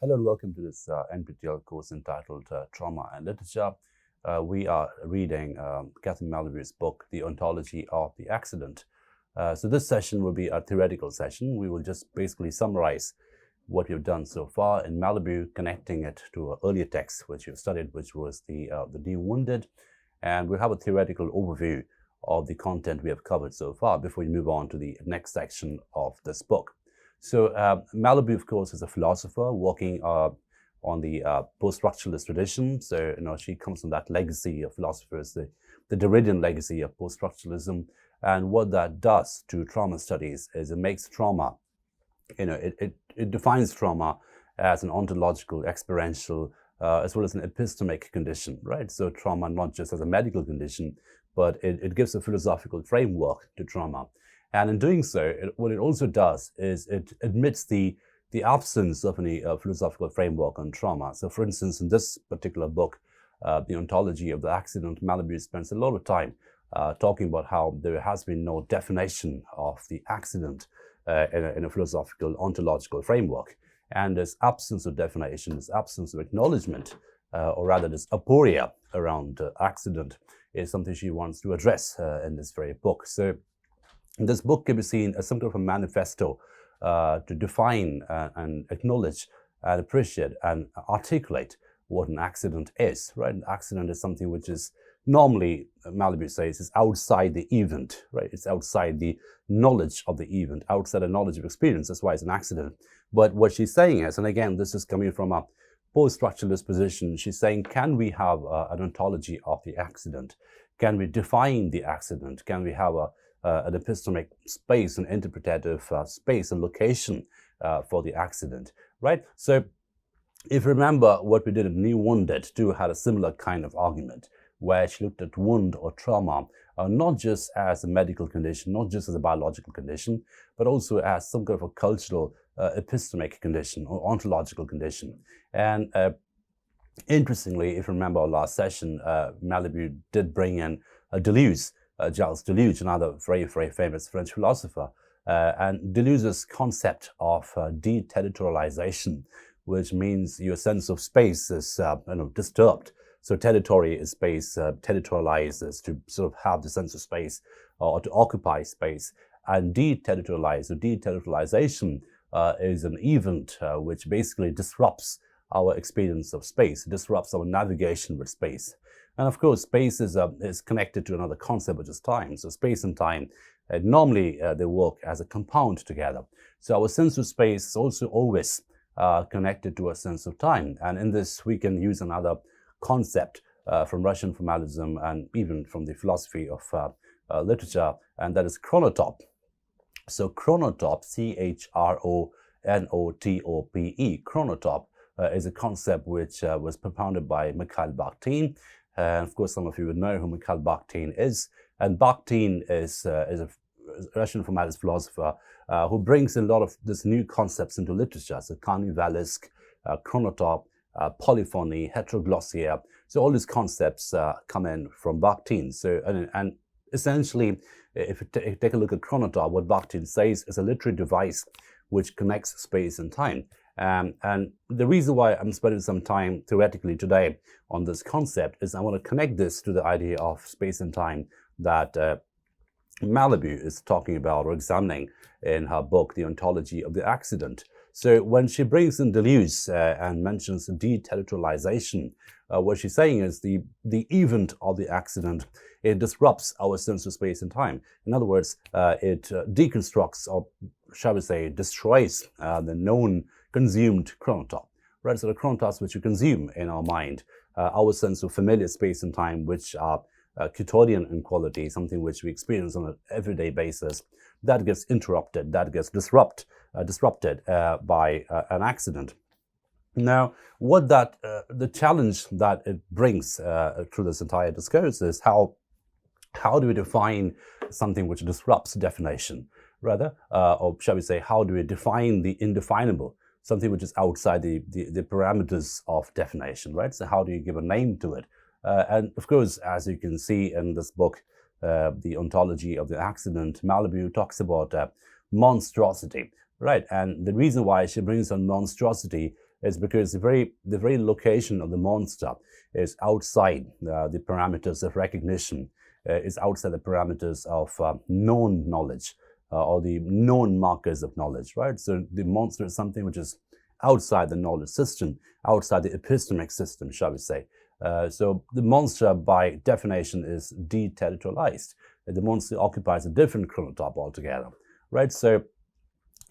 Hello and welcome to this NPTEL course entitled Trauma and Literature. We are reading Catherine Malabou's book, The Ontology of the Accident. So this session will be a theoretical session. We will just basically summarize what we've done so far in Malabou, connecting it to an earlier text which you've studied, which was the New Wounded. And we'll have a theoretical overview of the content we have covered so far before we move on to the next section of this book. So Malabou, of course, is a philosopher working on the post-structuralist tradition. So, she comes from that legacy of philosophers, the Derridian legacy of post-structuralism. And what that does to trauma studies is it makes trauma, it defines trauma as an ontological, experiential, as well as an epistemic condition, right? So trauma not just as a medical condition, but it gives a philosophical framework to trauma. And in doing so, what it also does is it admits the absence of any philosophical framework on trauma. So for instance, in this particular book, The Ontology of the Accident, Malabou spends a lot of time talking about how there has been no definition of the accident in a philosophical ontological framework. And this absence of definition, this absence of acknowledgement, or rather this aporia around accident, is something she wants to address in this very book. So this book can be seen as some kind of a manifesto to define and acknowledge and appreciate and articulate what an accident is, right? An accident is something which is normally, Malabou says, is outside the event, right? It's outside the knowledge of the event, outside the knowledge of experience. That's why it's an accident. But what she's saying is, and again, this is coming from a post-structuralist position, she's saying, can we have an ontology of the accident? Can we define the accident? Can we have an epistemic space, an interpretative space and location for the accident, right? So if you remember what we did in New Wounded too had a similar kind of argument where she looked at wound or trauma not just as a medical condition, not just as a biological condition, but also as some kind of a cultural epistemic condition or ontological condition. And interestingly, if you remember our last session, Malabou did bring in Deleuze, Gilles Deleuze, another very, very famous French philosopher, and Deleuze's concept of deterritorialization, which means your sense of space is disturbed. So territory is space, territorialize is to sort of have the sense of space or to occupy space, and deterritorialize or deterritorialization is an event which basically disrupts our experience of space, disrupts our navigation with space. And of course, space is connected to another concept, which is time. So space and time, normally they work as a compound together. So our sense of space is also always connected to a sense of time. And in this, we can use another concept from Russian formalism and even from the philosophy of literature, and that is chronotope. So chronotope, C-H-R-O-N-O-T-O-P-E, chronotope is a concept which was propounded by Mikhail Bakhtin. Of course, some of you would know who Mikhail Bakhtin is. And Bakhtin is a Russian formalist philosopher who brings a lot of these new concepts into literature. So carnivalisque, chronotope, polyphony, heteroglossia. So all these concepts come in from Bakhtin. So, and essentially, if you take a look at chronotope, what Bakhtin says is a literary device which connects space and time. And the reason why I'm spending some time theoretically today on this concept is I want to connect this to the idea of space and time that Malabou is talking about or examining in her book, The Ontology of the Accident. So when she brings in Deleuze and mentions deterritorialization, what she's saying is the event of the accident, it disrupts our sense of space and time. In other words, it deconstructs, or shall we say, destroys the known consumed chronotope, right? So the chronotopes which we consume in our mind, our sense of familiar space and time, which are Quotidian in quality, something which we experience on an everyday basis, that gets interrupted, that gets disrupted by an accident. Now, what the challenge that it brings through this entire discourse is how do we define something which disrupts definition, rather, or shall we say, how do we define the indefinable, something which is outside the parameters of definition, right? So how do you give a name to it? And of course, as you can see in this book, The Ontology of the Accident, Malabou talks about monstrosity, right? And the reason why she brings on monstrosity is because the very location of the monster is outside the parameters of recognition, is outside the parameters of known knowledge or the known markers of knowledge, right? So the monster is something which is outside the knowledge system, outside the epistemic system, shall we say. So the monster, by definition, is deterritorialized. The monster occupies a different chronotope altogether, right? So,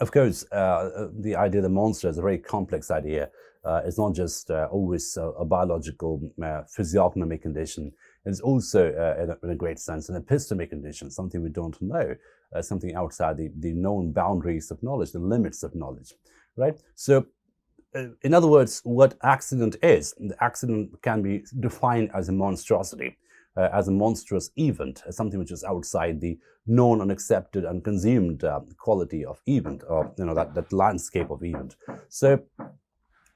of course, the idea of the monster is a very complex idea. It's not just always a biological physiognomic condition. It's also, in a great sense, an epistemic condition, something we don't know, something outside the known boundaries of knowledge, the limits of knowledge, right? So, in other words, what accident is, the accident can be defined as a monstrosity, as a monstrous event, as something which is outside the known and accepted and consumed quality of event, or that landscape of event. So,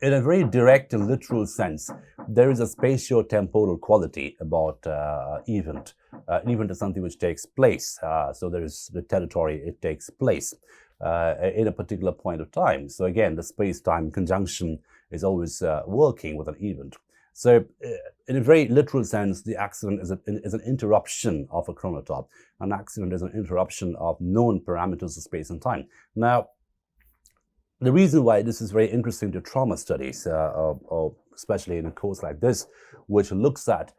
in a very direct and literal sense, there is a spatio-temporal quality about event. An event is something which takes place. So there is the territory, it takes place in a particular point of time. So again, the space-time conjunction is always working with an event. So in a very literal sense, the accident is an interruption of a chronotope. An accident is an interruption of known parameters of space and time. Now, the reason why this is very interesting to trauma studies, or especially in a course like this, which looks at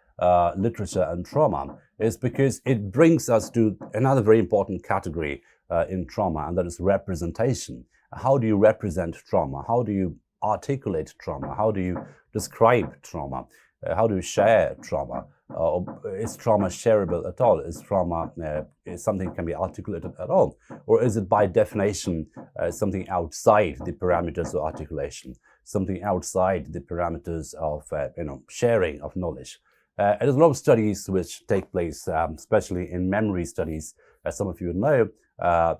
literature and trauma, is because it brings us to another very important category in trauma, and that is representation. How do you represent trauma? How do you articulate trauma? How do you describe trauma? How do you share trauma? Is trauma shareable at all? Is trauma is something can be articulated at all? Or is it by definition something outside the parameters of articulation, something outside the parameters of sharing of knowledge? And there's a lot of studies which take place, especially in memory studies, as some of you know.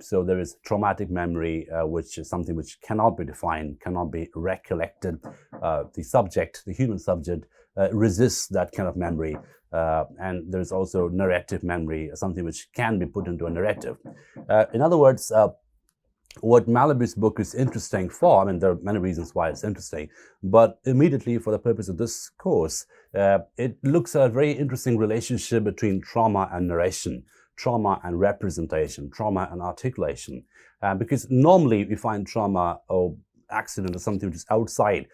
So there is traumatic memory, which is something which cannot be defined, cannot be recollected. The subject, the human subject, resists that kind of memory. And there's also narrative memory, something which can be put into a narrative. In other words, what Malabou's book is interesting for, I mean, there are many reasons why it's interesting, but immediately for the purpose of this course, it looks at a very interesting relationship between trauma and narration, trauma and representation, trauma and articulation. Because normally we find trauma or accident as something which is outside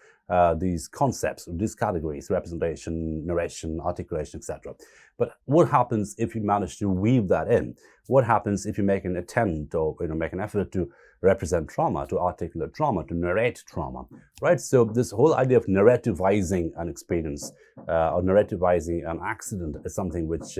these concepts, these categories, representation, narration, articulation, etc. But what happens if you manage to weave that in? What happens if you make an attempt or make an effort to represent trauma, to articulate trauma, to narrate trauma, right? So this whole idea of narrativizing an experience or narrativizing an accident is something which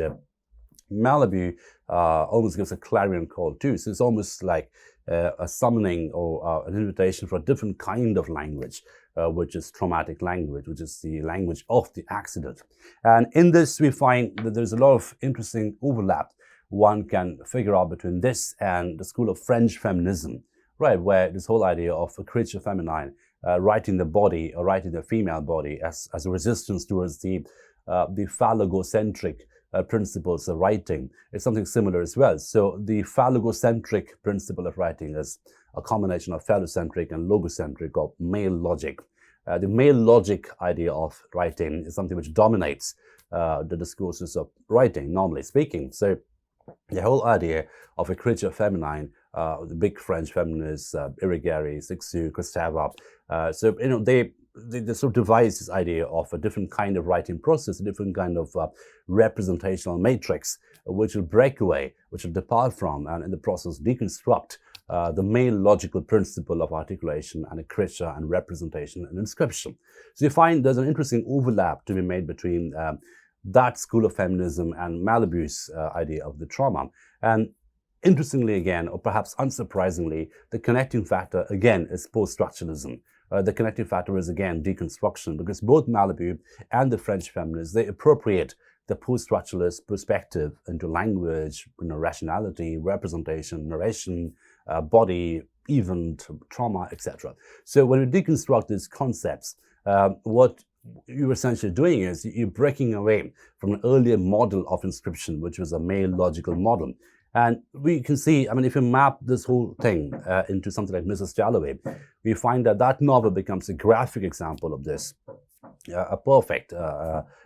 Malabou almost gives a clarion call to. So it's almost like a summoning or an invitation for a different kind of language, which is traumatic language, which is the language of the accident. And in this, we find that there's a lot of interesting overlap one can figure out between this and the school of French feminism, right, where this whole idea of a creature feminine writing the body or writing the female body as a resistance towards the phallogocentric principles of writing is something similar as well. So the phallogocentric principle of writing is a combination of phallocentric and logocentric, or male logic. The male logic idea of writing is something which dominates the discourses of writing, normally speaking. So the whole idea of a creature feminine, the big French feminists, Irigaray, Cixous, Kristeva, so they sort of devise this idea of a different kind of writing process, a different kind of representational matrix, which will break away, which will depart from, and in the process deconstruct the male logical principle of articulation and creature and representation and inscription. So you find there's an interesting overlap to be made between that school of feminism and Malabou's idea of the trauma. And interestingly again, or perhaps unsurprisingly, the connecting factor again is post-structuralism. The connecting factor is again deconstruction, because both Malabou and the French feminists, they appropriate the post-structuralist perspective into language, rationality, representation, narration, body, event, trauma, etc. So when we deconstruct these concepts, what you're essentially doing is you're breaking away from an earlier model of inscription, which was a male logical model, And we can see, I mean, if you map this whole thing into something like Mrs. Dalloway, we find that that novel becomes a graphic example of this, a perfect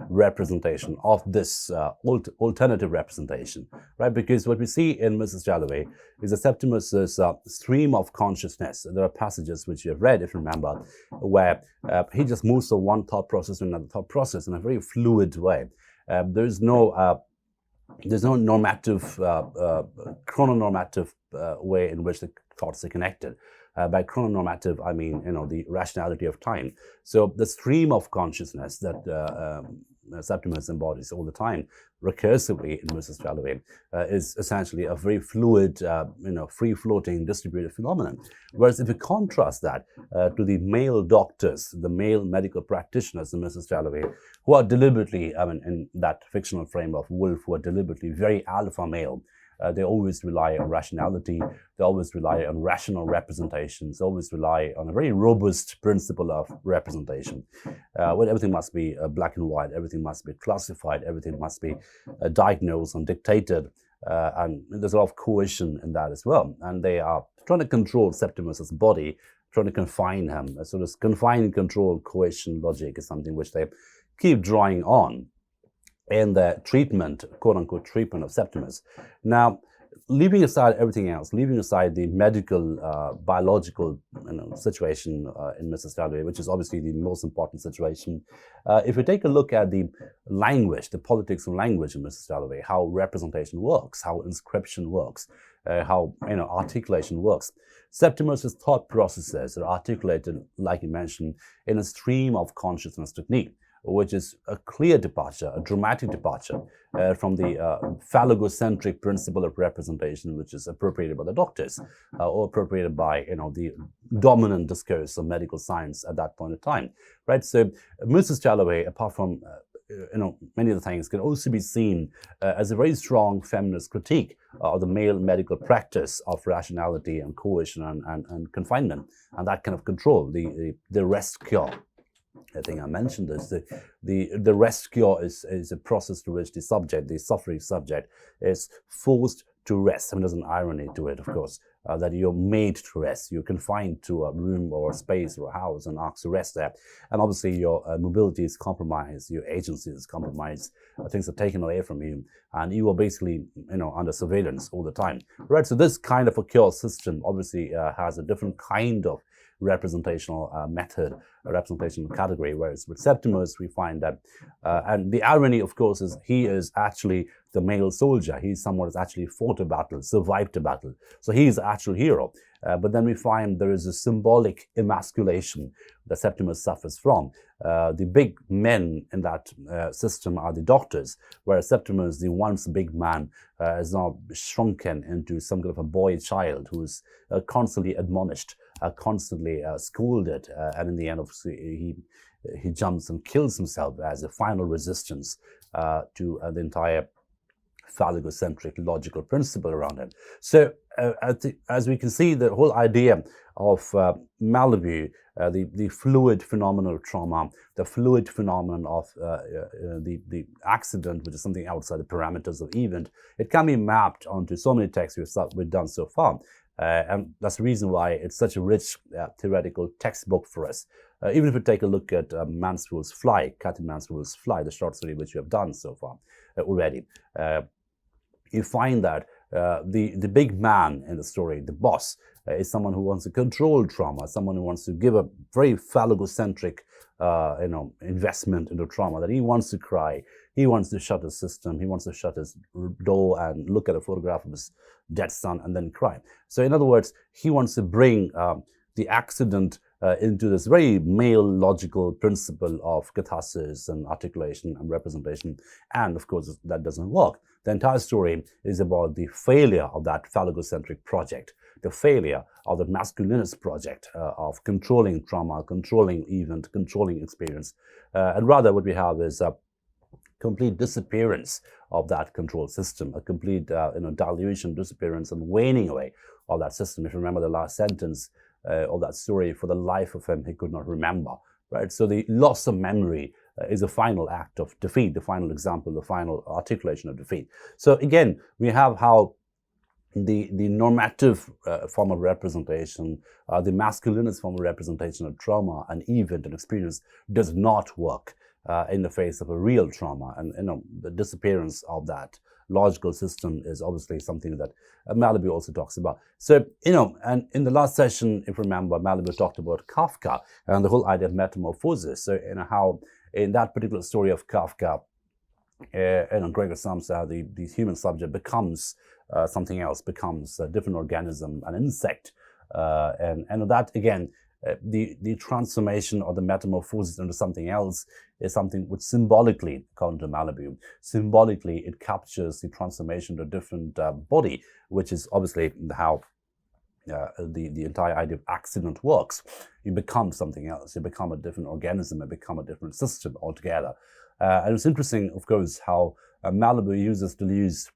representation of this alternative representation, right? Because what we see in Mrs. Dalloway is that Septimus is a stream of consciousness. There are passages which you have read, if you remember, where he just moves from one thought process to another thought process in a very fluid way. There's no normative, chrononormative way in which the thoughts are connected. By chrononormative, I mean, the rationality of time. So the stream of consciousness that Septimus embodies all the time, recursively in Mrs. Dalloway, is essentially a very fluid, free-floating, distributed phenomenon. Whereas if you contrast that to the male doctors, the male medical practitioners in Mrs. Dalloway, who are deliberately, I mean, in that fictional frame of Wolf, who are deliberately very alpha male, they always rely on rationality, they always rely on rational representations, they always rely on a very robust principle of representation. Where everything must be black and white, everything must be classified, everything must be diagnosed and dictated, and there's a lot of coercion in that as well. And they are trying to control Septimus's body, trying to confine him. So this confine, control, coercion logic is something which they keep drawing on in the treatment, quote-unquote treatment of Septimus. Now, leaving aside everything else, leaving aside the medical, biological situation in Mrs. Dalloway, which is obviously the most important situation, if we take a look at the language, the politics of language in Mrs. Dalloway, how representation works, how inscription works, how articulation works. Septimus's thought processes are articulated, like you mentioned, in a stream of consciousness technique, which is a clear departure, a dramatic departure from the phallogocentric principle of representation, which is appropriated by the doctors or appropriated by the dominant discourse of medical science at that point in time, right? So Mrs. Dalloway, apart from many of the things, can also be seen as a very strong feminist critique of the male medical practice of rationality and coercion and confinement and that kind of control, the rest cure. I think I mentioned this. The rest cure is a process to which the suffering subject, is forced to rest. I mean, there's an irony to it, of course, that you're made to rest. You're confined to a room or a space or a house and asked to rest there. And obviously your mobility is compromised, your agency is compromised, things are taken away from you, and you are basically, under surveillance all the time, right? So this kind of a cure system obviously has a different kind of representational method, a representational category, whereas with Septimus we find that, and the irony of course is he is actually the male soldier. He's someone who's actually fought a battle, survived a battle, so he's the actual hero. But then we find there is a symbolic emasculation that Septimus suffers from. The big men in that system are the doctors, whereas Septimus, the once big man, is now shrunken into some kind of a boy child who is constantly admonished, constantly scolded, and in the end, obviously, he jumps and kills himself as a final resistance to the entire phallogocentric logical principle around him. So as we can see, the whole idea of Malabou, the fluid phenomenon of trauma, the fluid phenomenon of the accident, which is something outside the parameters of event, it can be mapped onto so many texts we've done so far. And that's the reason why it's such a rich theoretical textbook for us. Even if we take a look at Mansfield's Fly, Catherine Mansfield's Fly, the short story which we have done so far already, you find that the big man in the story, the boss, is someone who wants to control trauma, someone who wants to give a very phallogocentric investment into trauma, that he wants to cry, he wants to shut his system, he wants to shut his door and look at a photograph of his dead son and then cry. So in other words, he wants to bring the accident into this very male logical principle of catharsis and articulation and representation, and of course that doesn't work. The entire story is about the failure of that phallogocentric project, the failure of the masculinist project of controlling trauma, controlling event, controlling experience, and rather what we have is a complete disappearance of that control system, a complete dilution, disappearance, and waning away of that system. If you remember the last sentence of that story, for the life of him he could not remember, right? So the loss of memory is a final act of defeat, the final example, the final articulation of defeat. So again, we have how the normative form of representation, the masculinist form of representation of trauma, an event, an experience, does not work in the face of a real trauma. And the disappearance of that logical system is obviously something that Malabou also talks about. So, and in the last session, if you remember, Malabou talked about Kafka and the whole idea of metamorphosis. So, how in that particular story of Kafka, Gregor Samsa, the human subject becomes something else, becomes a different organism, an insect. And that, again, the transformation or the metamorphosis into something else is something which symbolically, according to Malabou, symbolically it captures the transformation to a different body, which is obviously how the entire idea of accident works. You become something else, you become a different organism, you become a different system altogether. And it's interesting, of course, how Malabou uses Deleuze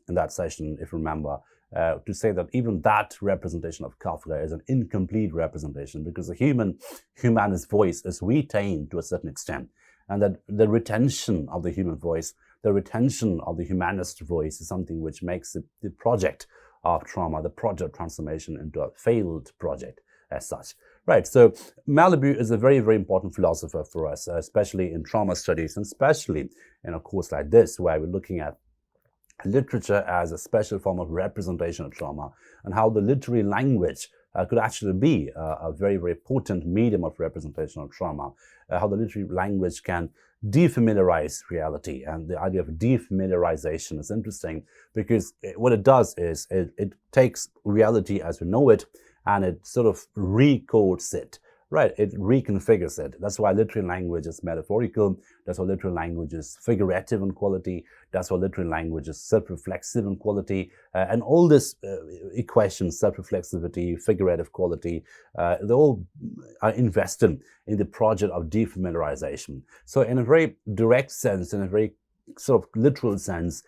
in that session, if you remember, to say that even that representation of Kafka is an incomplete representation because the humanist voice is retained to a certain extent, and that the retention of the human voice, the retention of the humanist voice is something which makes the project of trauma, the project of transformation, into a failed project as such. Right, so Malabou is a very, very important philosopher for us, especially in trauma studies, and especially in a course like this, where we're looking at literature as a special form of representation of trauma, and how the literary language could actually be a very, very potent medium of representation of trauma, how the literary language can defamiliarize reality. And the idea of defamiliarization is interesting because what it does is it takes reality as we know it and it sort of recodes it, right? It reconfigures it. That's why literary language is metaphorical. That's why literary language is figurative in quality. That's why literary language is self-reflexive in quality. And all this equations, self-reflexivity, figurative quality, they all are invested in the project of defamiliarization. So in a very direct sense, in a very sort of literal sense,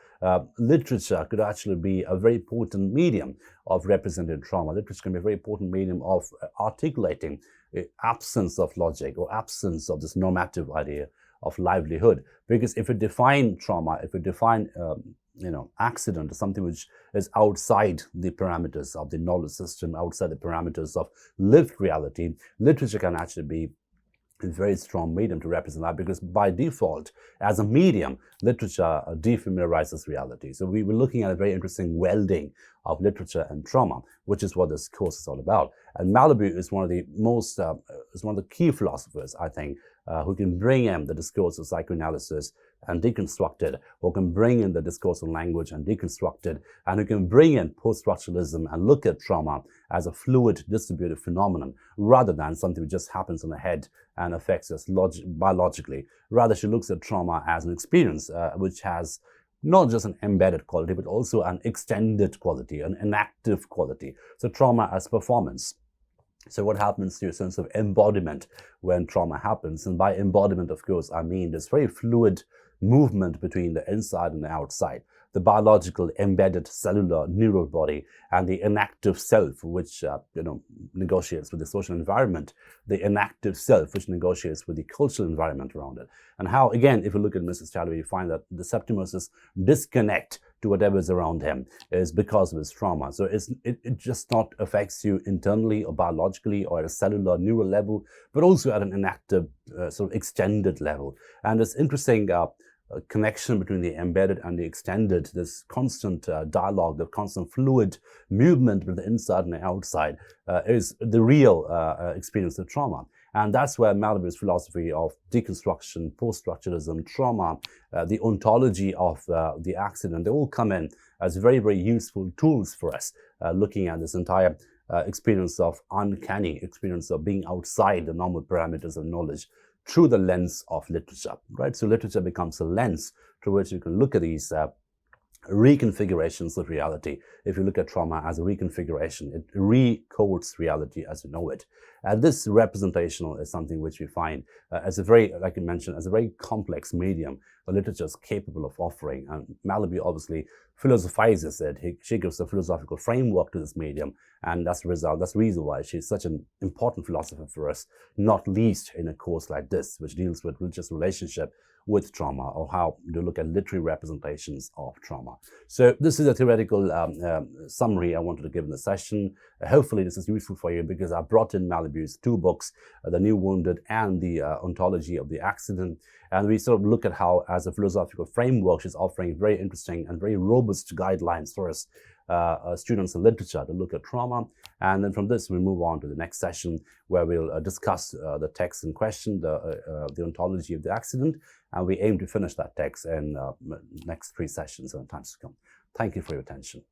literature could actually be a very potent medium of representing trauma. Literature can be a very potent medium of articulating the absence of logic or absence of this normative idea of livelihood. Because if we define trauma, if we define accident as something which is outside the parameters of the knowledge system, outside the parameters of lived reality, literature can actually be a very strong medium to represent that, because by default, as a medium, literature defamiliarizes reality. So we were looking at a very interesting welding of literature and trauma, which is what this course is all about. And Malabou is one of the key philosophers, I think, who can bring in the discourse of psychoanalysis and deconstruct it, who can bring in the discourse of language and deconstruct it, and who can bring in post-structuralism and look at trauma as a fluid, distributed phenomenon, rather than something that just happens in the head and affects us biologically. Rather, she looks at trauma as an experience which has not just an embedded quality, but also an extended quality, an enactive quality. So trauma as performance. So what happens to your sense of embodiment when trauma happens? And by embodiment, of course, I mean this very fluid movement between the inside and the outside, the biological embedded cellular neural body and the inactive self, which negotiates with the social environment, the inactive self, which negotiates with the cultural environment around it. And how, again, if you look at Mrs. Dalloway, you find that the Septimus's disconnect to whatever is around him is because of his trauma. So it just not affects you internally or biologically or at a cellular neural level, but also at an inactive sort of extended level. And it's interesting connection between the embedded and the extended, this constant dialogue, the constant fluid movement with the inside and the outside is the real experience of trauma. And that's where Malabou's philosophy of deconstruction, post-structuralism, trauma, the ontology of the accident, they all come in as very, very useful tools for us, looking at this entire experience of uncanny, experience of being outside the normal parameters of knowledge through the lens of literature, right? So literature becomes a lens through which you can look at these reconfigurations of reality. If you look at trauma as a reconfiguration, it recodes reality as you know it. And this representational is something which we find as a very, like I mentioned, as a very complex medium that literature is capable of offering. And Malabou obviously philosophizes it. She gives a philosophical framework to this medium, and that's the reason why she's such an important philosopher for us, not least in a course like this, which deals with religious relationship with trauma, or how to look at literary representations of trauma. So this is a theoretical summary I wanted to give in the session. Hopefully this is useful for you, because I brought in Malabou's 2 books, The New Wounded and the Ontology of the Accident. And we sort of look at how, as a philosophical framework, she's offering very interesting and very robust guidelines for us students in literature to look at trauma. And then from this, we move on to the next session, where we'll discuss the text in question, the Ontology of the Accident, and we aim to finish that text in next 3 sessions and times to come. Thank you for your attention.